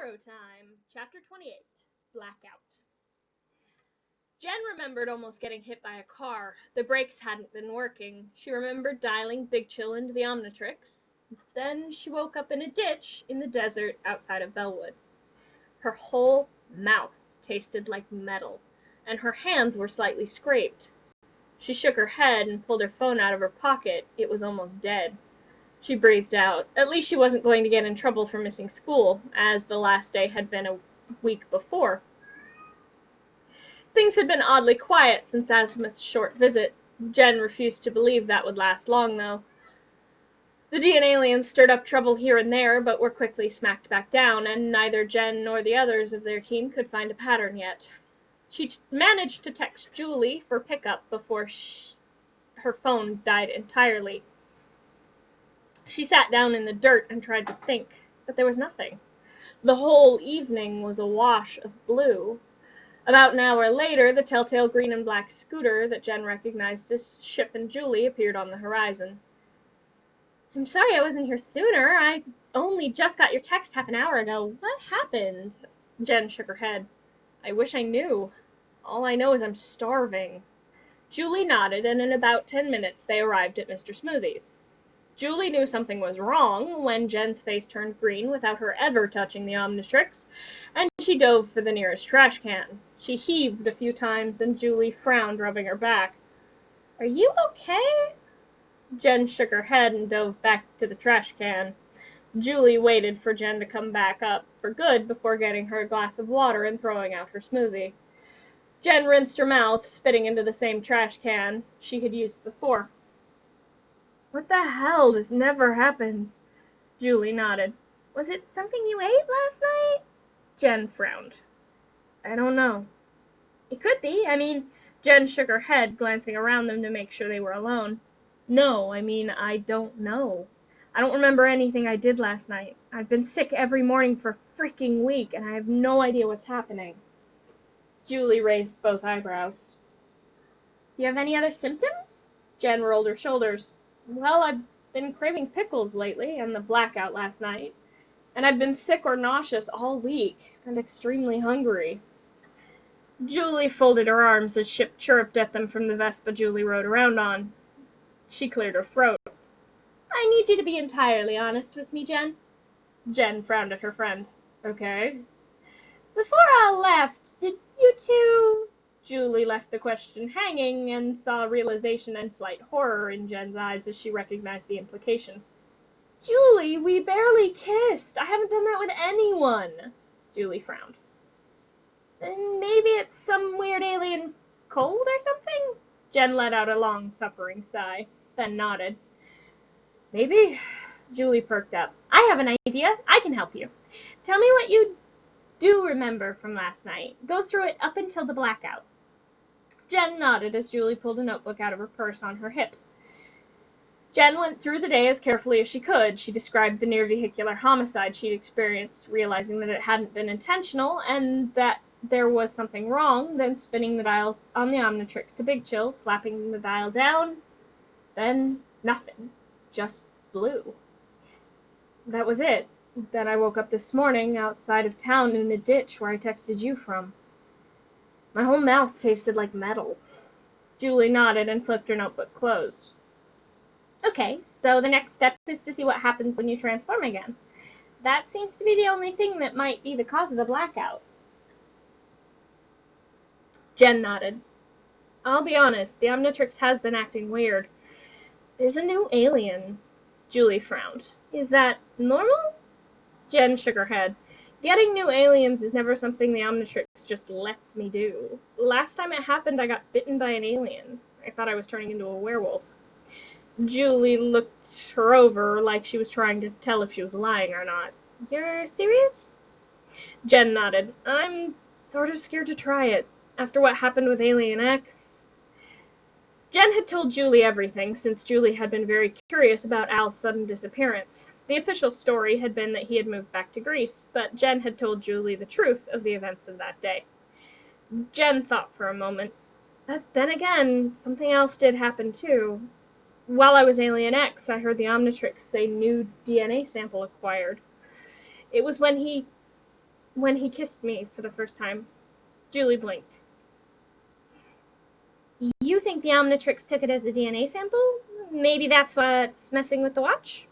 Tomorrow Time, Chapter 28, Blackout. Jen remembered almost getting hit by a car. The brakes hadn't been working. She remembered dialing Big Chill into the Omnitrix. Then she woke up in a ditch in the desert outside of Bellwood. Her whole mouth tasted like metal, and her hands were slightly scraped. She shook her head and pulled her phone out of her pocket. It was almost dead. She breathed out. At least she wasn't going to get in trouble for missing school, as the last day had been a week before. Things had been oddly quiet since Azimuth's short visit. Jen refused to believe that would last long, though. The DNAliens stirred up trouble here and there, but were quickly smacked back down, and neither Jen nor the others of their team could find a pattern yet. She managed to text Julie for pickup before her phone died entirely. She sat down in the dirt and tried to think, but there was nothing. The whole evening was a wash of blue. About an hour later, the telltale green and black scooter that Jen recognized as Ship and Julie appeared on the horizon. "I'm sorry I wasn't here sooner. I only just got your text half an hour ago. What happened?" Jen shook her head. "I wish I knew. All I know is I'm starving." Julie nodded, and in about 10 minutes they arrived at Mr. Smoothie's. Julie knew something was wrong when Jen's face turned green without her ever touching the Omnitrix, and she dove for the nearest trash can. She heaved a few times, and Julie frowned, rubbing her back. "Are you okay?" Jen shook her head and dove back to the trash can. Julie waited for Jen to come back up for good before getting her a glass of water and throwing out her smoothie. Jen rinsed her mouth, spitting into the same trash can she had used before. "What the hell? This never happens." Julie nodded. "Was it something you ate last night?" Jen frowned. "I don't know." "It could be. Jen shook her head, glancing around them to make sure they were alone. "No, I don't know. I don't remember anything I did last night. I've been sick every morning for a freaking week, and I have no idea what's happening." Julie raised both eyebrows. "Do you have any other symptoms?" Jen rolled her shoulders. "Well, I've been craving pickles lately, and the blackout last night. And I've been sick or nauseous all week, and extremely hungry." Julie folded her arms as Ship chirruped at them from the Vespa Julie rode around on. She cleared her throat. "I need you to be entirely honest with me, Jen." Jen frowned at her friend. "Okay." "Before I left, did you two—" Julie left the question hanging and saw realization and slight horror in Jen's eyes as she recognized the implication. "Julie, we barely kissed. I haven't done that with anyone." Julie frowned. "Then maybe it's some weird alien cold or something?" Jen let out a long, suffering sigh, then nodded. "Maybe." Julie perked up. "I have an idea. I can help you. Tell me what you do remember from last night. Go through it up until the blackout." Jen nodded as Julie pulled a notebook out of her purse on her hip. Jen went through the day as carefully as she could. She described the near-vehicular homicide she'd experienced, realizing that it hadn't been intentional and that there was something wrong, then spinning the dial on the Omnitrix to Big Chill, slapping the dial down, then nothing. Just blue. That was it. Then I woke up this morning outside of town in the ditch where I texted you from. My whole mouth tasted like metal." Julie nodded and flipped her notebook closed. "Okay, so the next step is to see what happens when you transform again. That seems to be the only thing that might be the cause of the blackout." Jen nodded. "I'll be honest, the Omnitrix has been acting weird. There's a new alien." Julie frowned. "Is that normal?" Jen shook her head. "Getting new aliens is never something the Omnitrix just lets me do. Last time it happened, I got bitten by an alien. I thought I was turning into a werewolf." Julie looked her over like she was trying to tell if she was lying or not. "You're serious?" Jen nodded. "I'm sort of scared to try it. After what happened with Alien X." Jen had told Julie everything, since Julie had been very curious about Al's sudden disappearance. The official story had been that he had moved back to Greece, but Jen had told Julie the truth of the events of that day. Jen thought for a moment. But then again, something else did happen too. While I was Alien X, I heard the Omnitrix say new DNA sample acquired. It was when he when he kissed me for the first time. Julie blinked. You think the Omnitrix took it as a DNA sample? Maybe that's what's messing with the watch?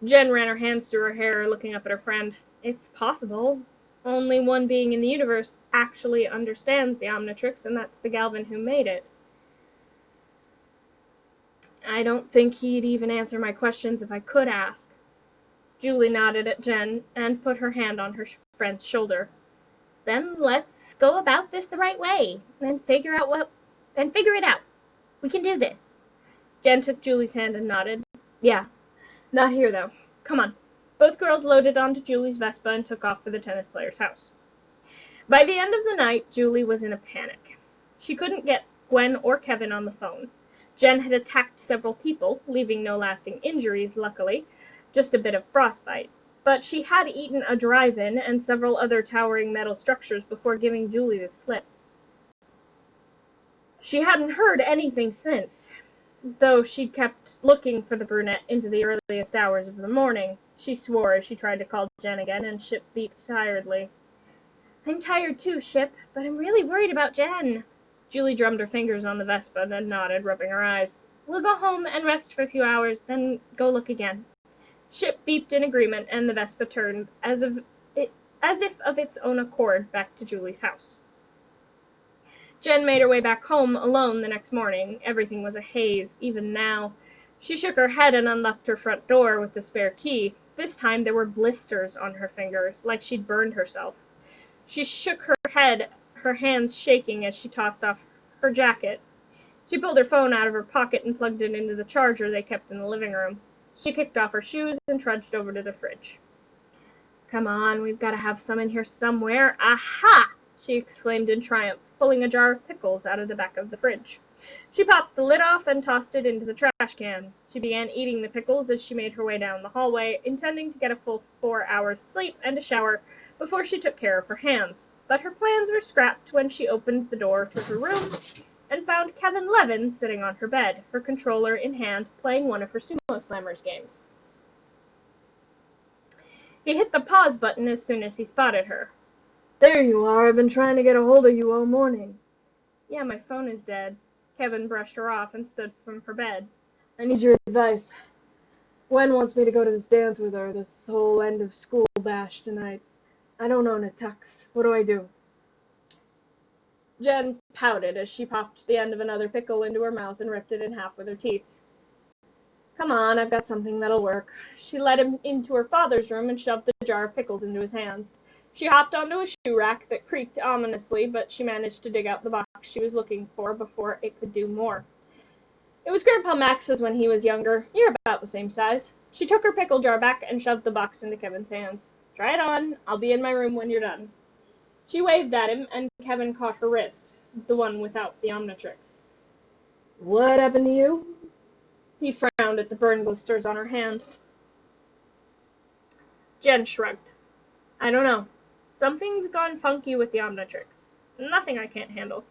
Jen ran her hands through her hair, looking up at her friend. It's possible. Only one being in the universe actually understands the Omnitrix, and that's the Galvin who made it. I don't think he'd even answer my questions if I could ask. Julie nodded at Jen and put her hand on her friend's shoulder. Then let's go about this the right way and figure it out. We can do this. Jen took Julie's hand and nodded. Yeah, not here though. Come on. Both girls loaded onto Julie's Vespa and took off for the tennis player's house. By the end of the night, Julie was in a panic. She couldn't get Gwen or Kevin on the phone. Jen had attacked several people, leaving no lasting injuries, luckily, just a bit of frostbite. But she had eaten a drive-in and several other towering metal structures before giving Julie the slip. She hadn't heard anything since, though she'd kept looking for the brunette into the earliest hours of the morning. She swore as she tried to call Jen again, and Ship beeped tiredly. I'm tired too, Ship, but I'm really worried about Jen. Julie drummed her fingers on the Vespa, then nodded, rubbing her eyes. We'll go home and rest for a few hours, then go look again. Ship beeped in agreement, and the Vespa turned, as if of its own accord, back to Julie's house. Jen made her way back home alone the next morning. Everything was a haze, even now. She shook her head and unlocked her front door with the spare key. This time there were blisters on her fingers, like she'd burned herself. She shook her head, her hands shaking as she tossed off her jacket. She pulled her phone out of her pocket and plugged it into the charger they kept in the living room. She kicked off her shoes and trudged over to the fridge. Come on, we've got to have some in here somewhere. Aha! She exclaimed in triumph, pulling a jar of pickles out of the back of the fridge. She popped the lid off and tossed it into the trash can. She began eating the pickles as she made her way down the hallway, intending to get a full 4 hours sleep and a shower before she took care of her hands. But her plans were scrapped when she opened the door to her room and found Kevin Levin sitting on her bed, her controller in hand, playing one of her Sumo Slammers games. He hit the pause button as soon as he spotted her. There you are. I've been trying to get a hold of you all morning. Yeah, my phone is dead. Kevin brushed her off and stood from her bed. I need your advice. Gwen wants me to go to this dance with her, this whole end of school bash tonight. I don't own a tux. What do I do? Jen pouted as she popped the end of another pickle into her mouth and ripped it in half with her teeth. Come on, I've got something that'll work. She led him into her father's room and shoved the jar of pickles into his hands. She hopped onto a shoe rack that creaked ominously, but she managed to dig out the box she was looking for before it could do more. It was Grandpa Max's when he was younger. You're about the same size. She took her pickle jar back and shoved the box into Kevin's hands. Try it on. I'll be in my room when you're done. She waved at him, and Kevin caught her wrist, the one without the Omnitrix. What happened to you? He frowned at the burn blisters on her hand. Jen shrugged. I don't know. Something's gone funky with the Omnitrix. Nothing I can't handle.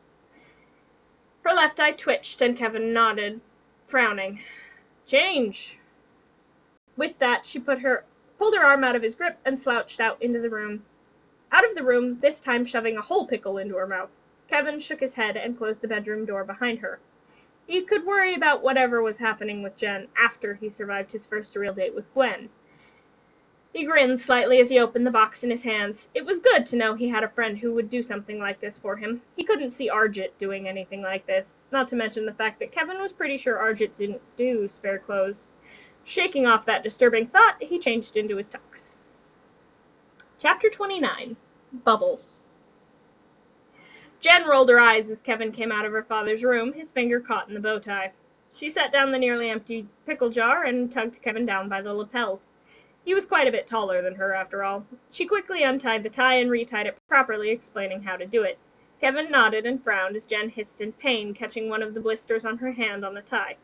Her left eye twitched, and Kevin nodded, frowning. Change. With that, she pulled her arm out of his grip and slouched out into the room. Out of the room, this time shoving a whole pickle into her mouth. Kevin shook his head and closed the bedroom door behind her. He could worry about whatever was happening with Jen after he survived his first real date with Gwen. He grinned slightly as he opened the box in his hands. It was good to know he had a friend who would do something like this for him. He couldn't see Arjit doing anything like this, not to mention the fact that Kevin was pretty sure Arjit didn't do spare clothes. Shaking off that disturbing thought, he changed into his tux. Chapter 29. Bubbles. Jen rolled her eyes as Kevin came out of her father's room, his finger caught in the bow tie. She set down the nearly empty pickle jar and tugged Kevin down by the lapels. He was quite a bit taller than her, after all. She quickly untied the tie and retied it properly, explaining how to do it. Kevin nodded and frowned as Jen hissed in pain, catching one of the blisters on her hand on the tie.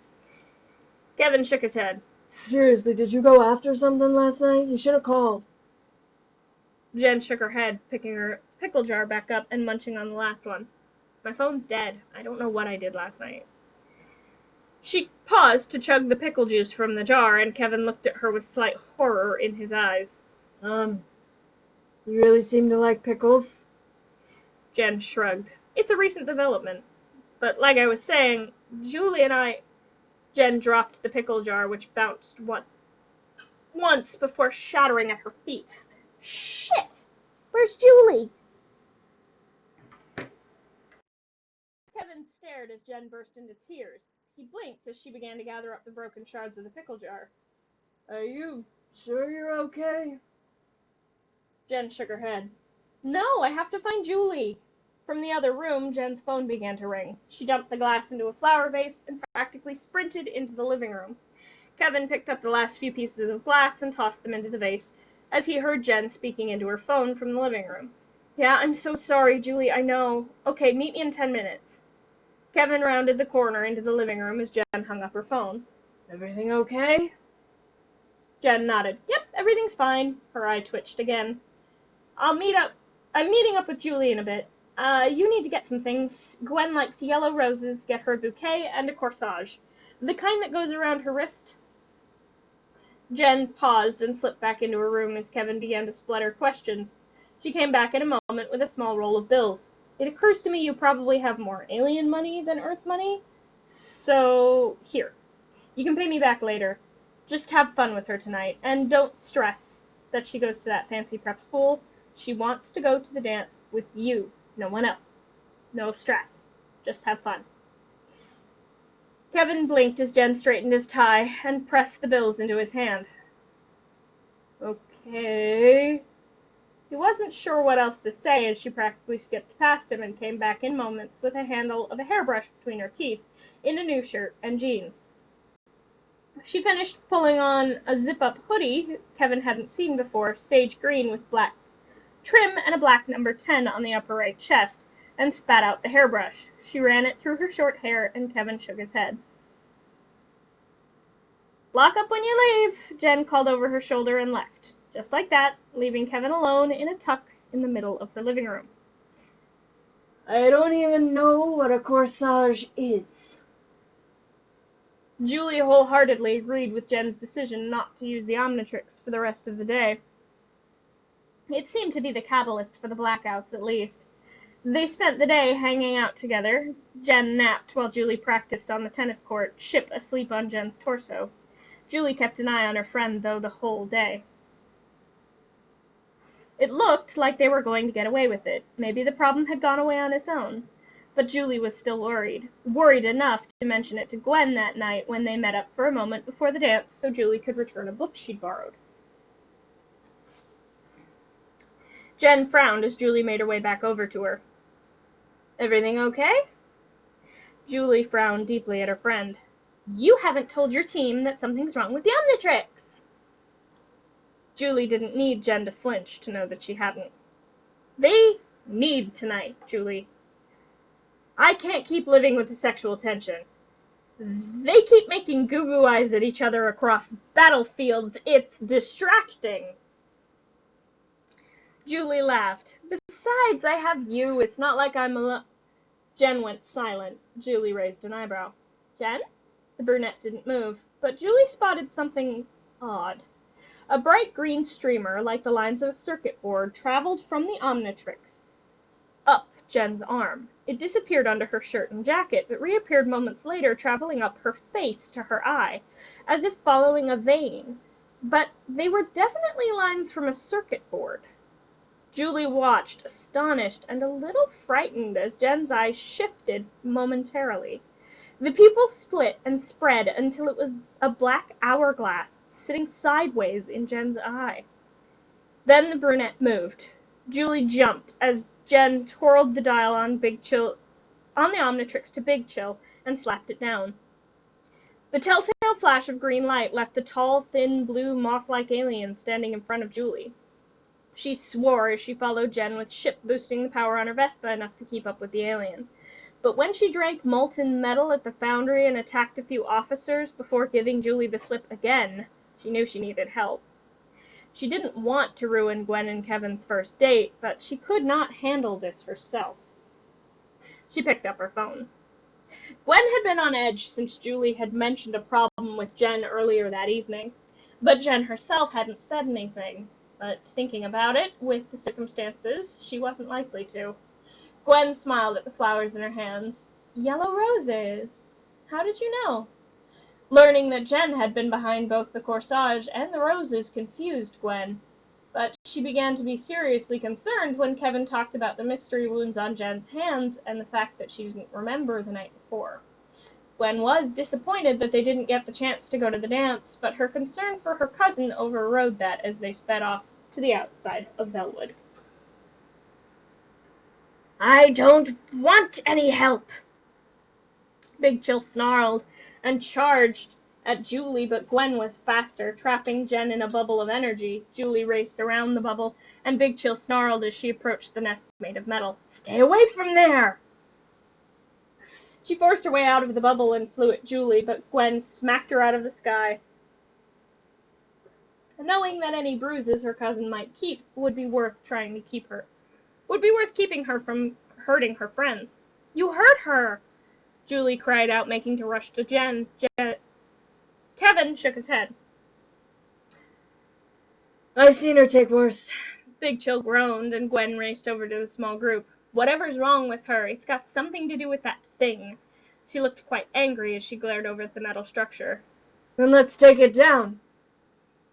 Kevin shook his head. Seriously, did you go after something last night? You should have called. Jen shook her head, picking her pickle jar back up and munching on the last one. My phone's dead. I don't know what I did last night. She paused to chug the pickle juice from the jar, and Kevin looked at her with slight horror in his eyes. You really seem to like pickles? Jen shrugged. It's a recent development. But like I was saying, Julie and I... Jen dropped the pickle jar, which bounced once before shattering at her feet. Shit! Where's Julie? Kevin stared as Jen burst into tears. He blinked as she began to gather up the broken shards of the pickle jar. Are you sure you're okay? Jen shook her head. No, I have to find Julie. From the other room, Jen's phone began to ring. She dumped the glass into a flower vase and practically sprinted into the living room. Kevin picked up the last few pieces of glass and tossed them into the vase as he heard Jen speaking into her phone from the living room. Yeah, I'm so sorry, Julie, I know. Okay, meet me in 10 minutes. Kevin rounded the corner into the living room as Jen hung up her phone. Everything okay? Jen nodded. Yep, everything's fine. Her eye twitched again. I'm meeting up with Julie in a bit. You need to get some things. Gwen likes yellow roses. Get her a bouquet and a corsage. The kind that goes around her wrist. Jen paused and slipped back into her room as Kevin began to splutter questions. She came back in a moment with a small roll of bills. It occurs to me you probably have more alien money than Earth money. So, here. You can pay me back later. Just have fun with her tonight, and don't stress that she goes to that fancy prep school. She wants to go to the dance with you, no one else. No stress. Just have fun. Kevin blinked as Jen straightened his tie and pressed the bills into his hand. Okay. He wasn't sure what else to say as she practically skipped past him and came back in moments with a handle of a hairbrush between her teeth, in a new shirt and jeans. She finished pulling on a zip-up hoodie Kevin hadn't seen before, sage green with black trim and a black number 10 on the upper right chest, and spat out the hairbrush. She ran it through her short hair, and Kevin shook his head. Lock up when you leave, Jen called over her shoulder and left. Just like that, leaving Kevin alone in a tux in the middle of the living room. I don't even know what a corsage is. Julie wholeheartedly agreed with Jen's decision not to use the Omnitrix for the rest of the day. It seemed to be the catalyst for the blackouts, at least. They spent the day hanging out together. Jen napped while Julie practiced on the tennis court, Ship asleep on Jen's torso. Julie kept an eye on her friend, though, the whole day. It looked like they were going to get away with it. Maybe the problem had gone away on its own. But Julie was still worried. Worried enough to mention it to Gwen that night when they met up for a moment before the dance so Julie could return a book she'd borrowed. Jen frowned as Julie made her way back over to her. Everything okay? Julie frowned deeply at her friend. You haven't told your team that something's wrong with the Omnitrix. Julie didn't need Jen to flinch to know that she hadn't. They need tonight, Julie. I can't keep living with the sexual tension. They keep making goo-goo eyes at each other across battlefields. It's distracting. Julie laughed. Besides, I have you. It's not like I'm alone. Jen went silent. Julie raised an eyebrow. Jen? The brunette didn't move, but Julie spotted something odd. A bright green streamer, like the lines of a circuit board, traveled from the Omnitrix up Jen's arm. It disappeared under her shirt and jacket, but reappeared moments later, traveling up her face to her eye, as if following a vein. But they were definitely lines from a circuit board. Julie watched, astonished and a little frightened, as Jen's eyes shifted momentarily. The pupil split and spread until it was a black hourglass sitting sideways in Jen's eye. Then the brunette moved. Julie jumped as Jen twirled the dial on the Omnitrix to Big Chill and slapped it down. The telltale flash of green light left the tall, thin, blue, moth-like alien standing in front of Julie. She swore as she followed Jen, with Ship boosting the power on her Vespa enough to keep up with the alien. But when she drank molten metal at the foundry and attacked a few officers before giving Julie the slip again, she knew she needed help. She didn't want to ruin Gwen and Kevin's first date, but she could not handle this herself. She picked up her phone. Gwen had been on edge since Julie had mentioned a problem with Jen earlier that evening, but Jen herself hadn't said anything. but thinking about it, with the circumstances, she wasn't likely to. Gwen smiled at the flowers in her hands. Yellow roses. How did you know? Learning that Jen had been behind both the corsage and the roses confused Gwen, but she began to be seriously concerned when Kevin talked about the mystery wounds on Jen's hands and the fact that she didn't remember the night before. Gwen was disappointed that they didn't get the chance to go to the dance, but her concern for her cousin overrode that as they sped off to the outside of Bellwood. I don't want any help! Big Chill snarled and charged at Julie, but Gwen was faster, trapping Jen in a bubble of energy. Julie raced around the bubble, and Big Chill snarled as she approached the nest made of metal. Stay away from there! She forced her way out of the bubble and flew at Julie, but Gwen smacked her out of the sky. Knowing that any bruises her cousin might keep would be worth keeping her from hurting her friends. You hurt her! Julie cried out, making to rush to Jen. Kevin shook his head. I've seen her take worse. Big Chill groaned, and Gwen raced over to the small group. Whatever's wrong with her, it's got something to do with that thing. She looked quite angry as she glared over at the metal structure. Then let's take it down.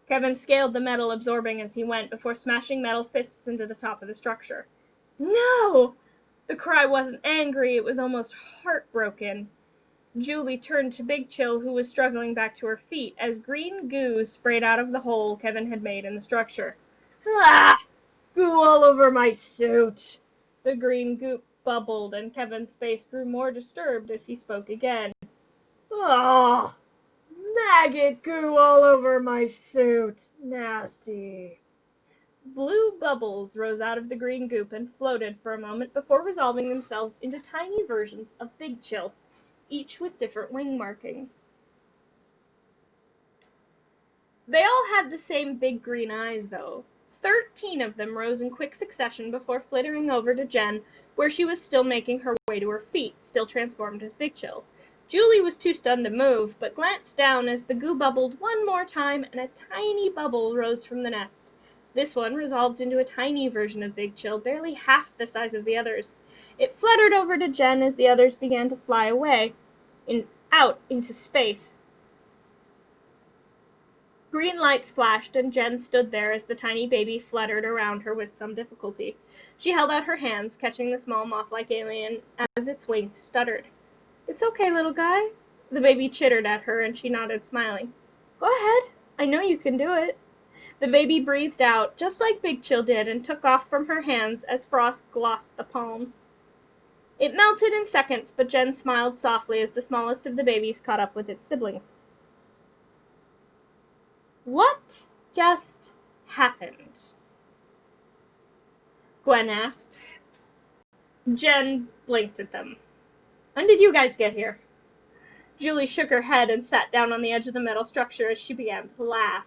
Kevin scaled the metal, absorbing as he went, before smashing metal fists into the top of the structure. No! The cry wasn't angry, it was almost heartbroken. Julie turned to Big Chill, who was struggling back to her feet, as green goo sprayed out of the hole Kevin had made in the structure. Ah! Goo all over my suit! The green goop bubbled, and Kevin's face grew more disturbed as he spoke again. Oh! Maggot goo all over my suit! Nasty! Blue bubbles rose out of the green goop and floated for a moment before resolving themselves into tiny versions of Big Chill, each with different wing markings. They all had the same big green eyes, though. 13 of them rose in quick succession before flittering over to Jen, where she was still making her way to her feet, still transformed as Big Chill. Julie was too stunned to move, but glanced down as the goo bubbled one more time and a tiny bubble rose from the nest. This one resolved into a tiny version of Big Chill, barely half the size of the others. It fluttered over to Jen as the others began to fly away, out into space. Green lights flashed, and Jen stood there as the tiny baby fluttered around her with some difficulty. She held out her hands, catching the small moth-like alien as its wings stuttered. It's okay, little guy. The baby chittered at her, and she nodded, smiling. Go ahead. I know you can do it. The baby breathed out, just like Big Chill did, and took off from her hands as frost glossed the palms. It melted in seconds, but Jen smiled softly as the smallest of the babies caught up with its siblings. What just happened? Gwen asked. Jen blinked at them. When did you guys get here? Julie shook her head and sat down on the edge of the metal structure as she began to laugh.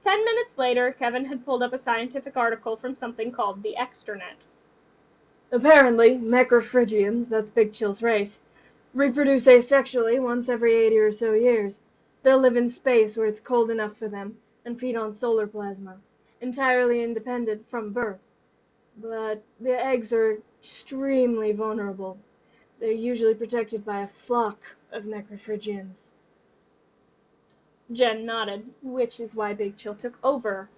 10 minutes later, Kevin had pulled up a scientific article from something called the Extranet. Apparently, macrophrygians, that's Big Chill's race, reproduce asexually once every 80 or so years. They'll live in space where it's cold enough for them and feed on solar plasma, entirely independent from birth. But the eggs are extremely vulnerable. They're usually protected by a flock of necrophrygians. Jen nodded, which is why Big Chill took over.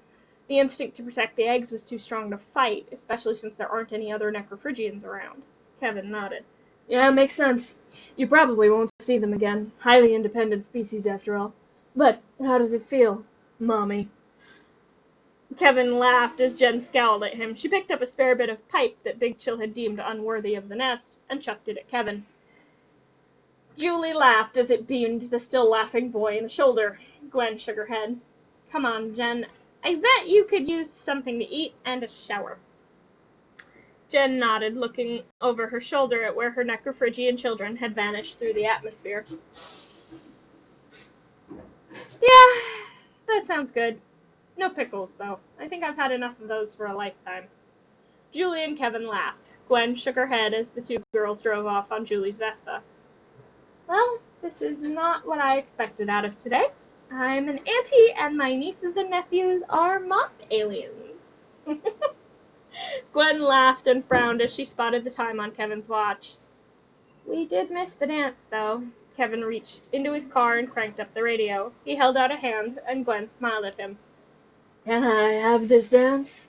The instinct to protect the eggs was too strong to fight, especially since there aren't any other necrophrygians around. Kevin nodded. Yeah, makes sense. You probably won't see them again. Highly independent species, after all. But how does it feel, Mommy? Kevin laughed as Jen scowled at him. She picked up a spare bit of pipe that Big Chill had deemed unworthy of the nest and chucked it at Kevin. Julie laughed as it beamed the still laughing boy in the shoulder. Gwen shook her head. Come on, Jen. I bet you could use something to eat and a shower. Jen nodded, looking over her shoulder at where her necrophrygian children had vanished through the atmosphere. Yeah, that sounds good. No pickles, though. I think I've had enough of those for a lifetime. Julie and Kevin laughed. Gwen shook her head as the two girls drove off on Julie's Vespa. Well, this is not what I expected out of today. I'm an auntie, and my nieces and nephews are moth aliens. Gwen laughed and frowned as she spotted the time on Kevin's watch. We did miss the dance, though. Kevin reached into his car and cranked up the radio. He held out a hand, and Gwen smiled at him. Can I have this dance?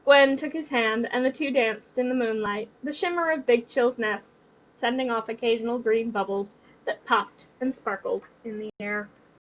Gwen took his hand, and the two danced in the moonlight, the shimmer of Big Chill's nests sending off occasional green bubbles that popped and sparkled in the air.